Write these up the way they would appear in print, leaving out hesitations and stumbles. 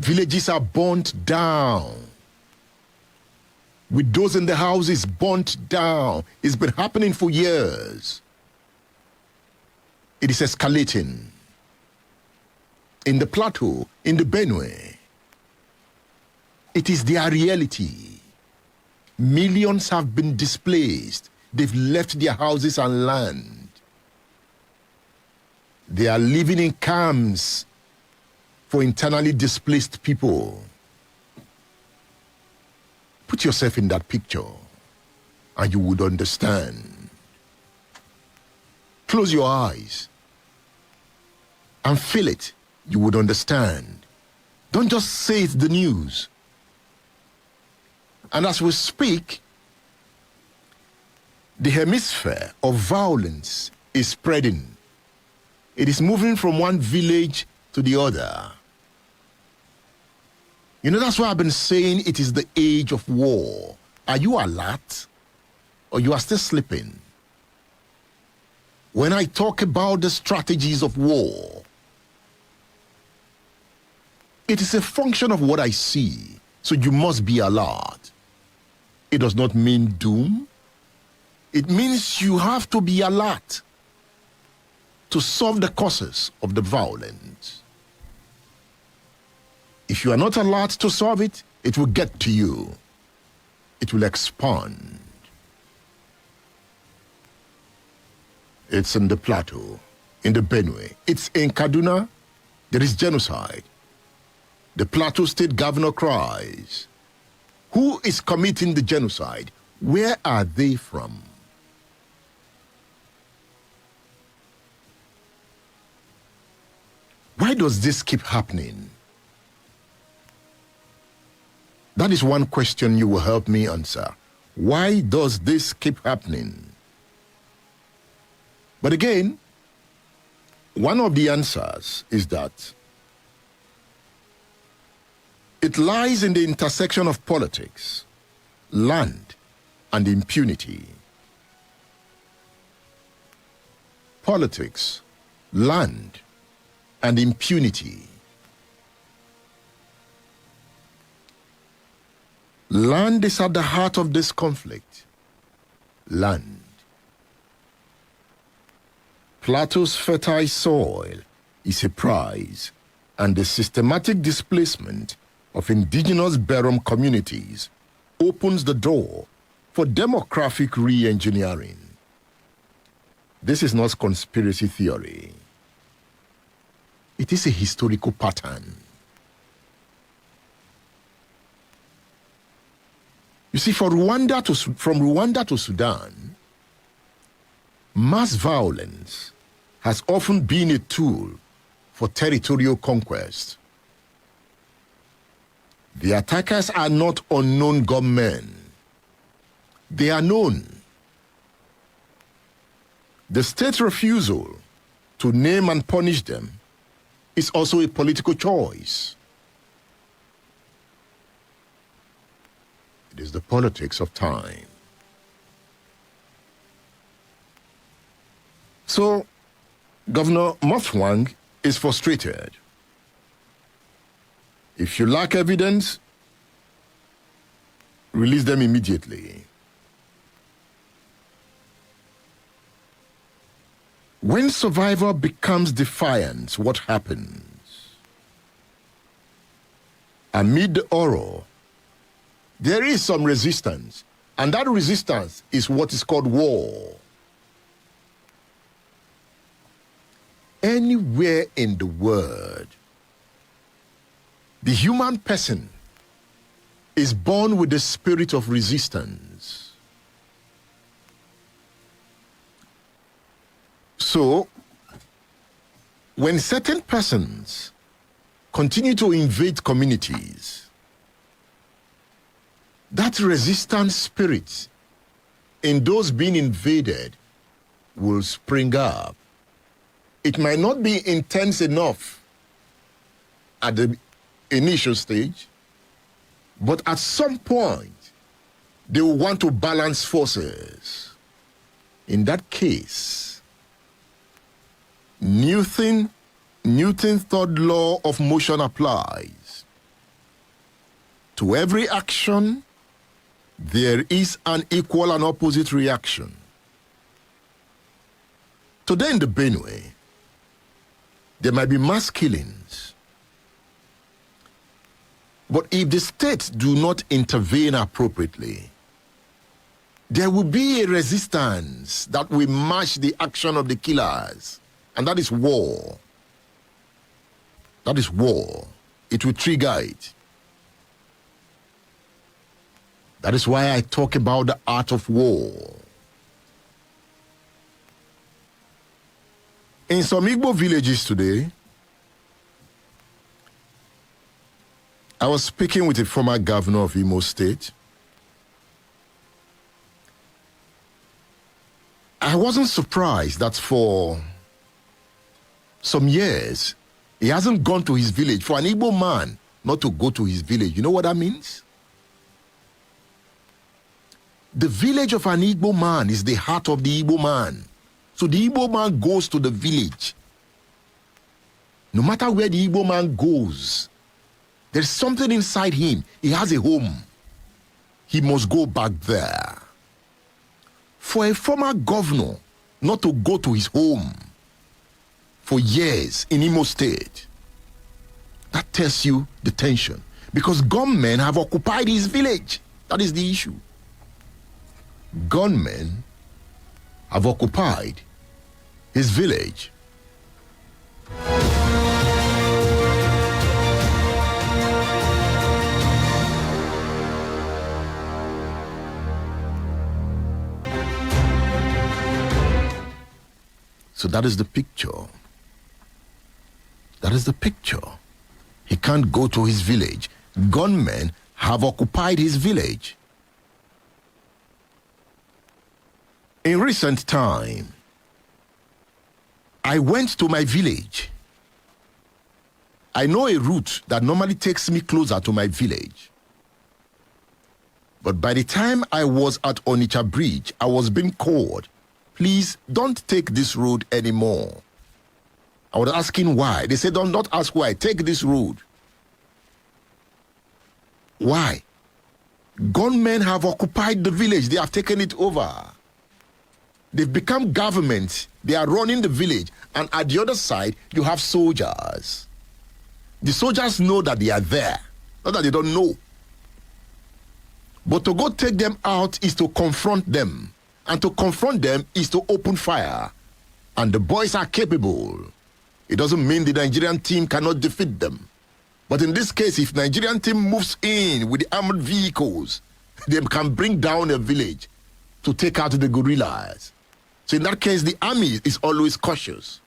Villages are burnt down. With those in the houses burnt down. It's been happening for years. It is escalating. In the plateau, in the Benue, it is their reality. Millions have been displaced. They've left their houses and land. They are living in camps for internally displaced people. Put yourself in that picture and you would understand. Close your eyes and feel it. You would understand. Don't just say it's the news. And as we speak, the hemisphere of violence is spreading. It is moving from one village to the other. You know, that's why I've been saying it is the age of war. Are you alert? Or you are still sleeping? When I talk about the strategies of war, it is a function of what I see. So you must be alert. It does not mean doom. It means you have to be alert to solve the causes of the violence. If you are not alert to solve it, it will get to you. It will expand. It's in the plateau, in the Benue. It's in Kaduna. There is genocide. The Plateau State Governor cries, who is committing the genocide? Where are they from? Why does this keep happening? That is one question you will help me answer. Why does this keep happening? But again, one of the answers is that it lies in the intersection of politics, land, and impunity. Politics, land, and impunity. Land is at the heart of this conflict. Land. Plateau's fertile soil is a prize, and the systematic displacement of indigenous Berom communities opens the door for demographic re-engineering. This is not conspiracy theory. It is a historical pattern. You see, from Rwanda to Sudan, mass violence has often been a tool for territorial conquest. The attackers are not unknown gunmen. They are known. The state's refusal to name and punish them is also a political choice. It is the politics of time. So, Governor Mothwang is frustrated. If you lack evidence, release them immediately. When survivor becomes defiant, what happens? Amid the horror, there is some resistance, and that resistance is what is called war. Anywhere in the world, the human person is born with the spirit of resistance. So, when certain persons continue to invade communities, that resistance spirit in those being invaded will spring up. It might not be intense enough at the initial stage, but at some point, they will want to balance forces. In that case, Newton's third law of motion applies. To every action, there is an equal and opposite reaction. Today in the Benue, there might be mass killings. But if the state do not intervene appropriately, there will be a resistance that will match the action of the killers. And that is war. That is war. It will trigger it. That is why I talk about the art of war. In some Igbo villages today, I was speaking with a former governor of Imo State. I wasn't surprised that for some years, he hasn't gone to his village. For an Igbo man not to go to his village, you know what that means? The village of an Igbo man is the heart of the Igbo man. So the Igbo man goes to the village. No matter where the Igbo man goes, there's something inside him. He has a home. He must go back there. For a former governor not to go to his home for years in Imo State, that tells you the tension. Because gunmen have occupied his village. That is the issue. Gunmen have occupied his village. So that is the picture. That is the picture. He can't go to his village. Gunmen have occupied his village. In recent time, I went to my village. I know a route that normally takes me closer to my village. But by the time I was at Onitsha Bridge, I was being called, please don't take this road anymore. I was asking why. They said, don't ask why, take this road. Why? Gunmen have occupied the village. They have taken it over. They've become government. They are running the village. And at the other side, you have soldiers. The soldiers know that they are there. Not that they don't know. But to go take them out is to confront them. And to confront them is to open fire. And the boys are capable. It doesn't mean the Nigerian team cannot defeat them. But in this case, if Nigerian team moves in with the armored vehicles, they can bring down a village to take out the guerrillas. So in that case, the army is always cautious.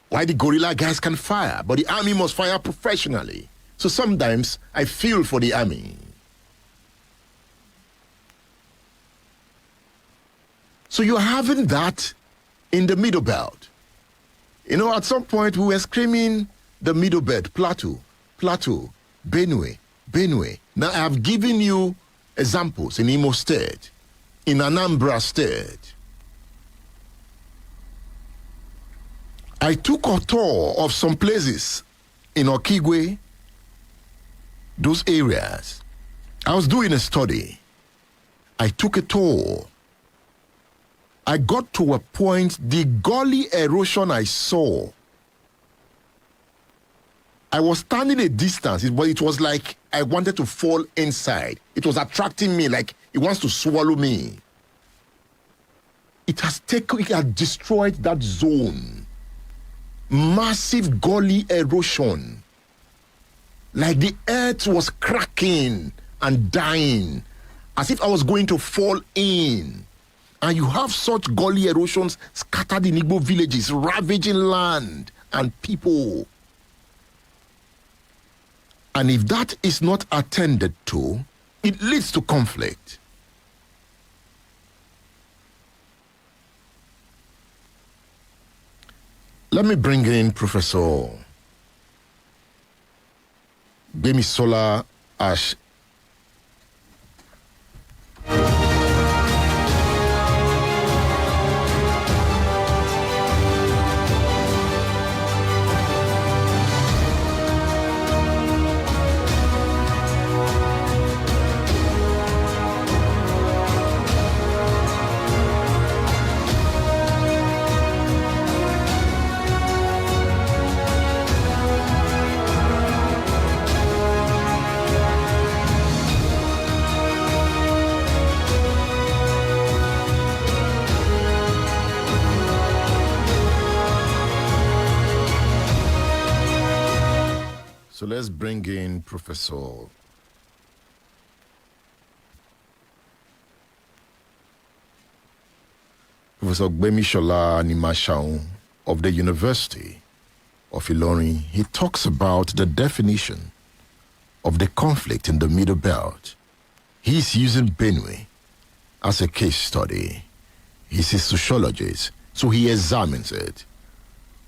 Why the guerrilla guys can fire, but the army must fire professionally. So sometimes I feel for the army. So you're having that in the Middle Belt. You know, at some point we were screaming the Middle Belt, Plateau, Benue. Now I have given you examples in Imo State, in Anambra State. I took a tour of some places in Okigwe, those areas. I was doing a study. I took a tour. I got to a point, the gully erosion I saw. I was standing a distance, but it was like I wanted to fall inside. It was attracting me, like it wants to swallow me. It has destroyed that zone. Massive gully erosion. Like the earth was cracking and dying, as if I was going to fall in. And you have such gully erosions scattered in Igbo villages, ravaging land and people. And if that is not attended to, it leads to conflict. Let me bring in Professor Gbemisola Ash. So let's bring in Professor Gbemishola Animashaun of the University of Ilorin. He talks about the definition of the conflict in the Middle Belt. He's using Benue as a case study. He's a sociologist, so he examines it.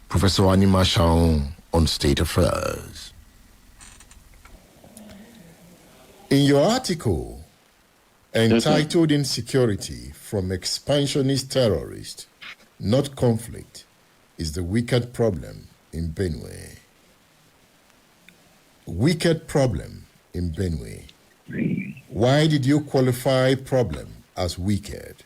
Professor Animashaun on State Affairs. In your article entitled Insecurity from Expansionist Terrorists, Not Conflict, is the wicked problem in Benue. Wicked problem in Benue. Why did you qualify problem as wicked?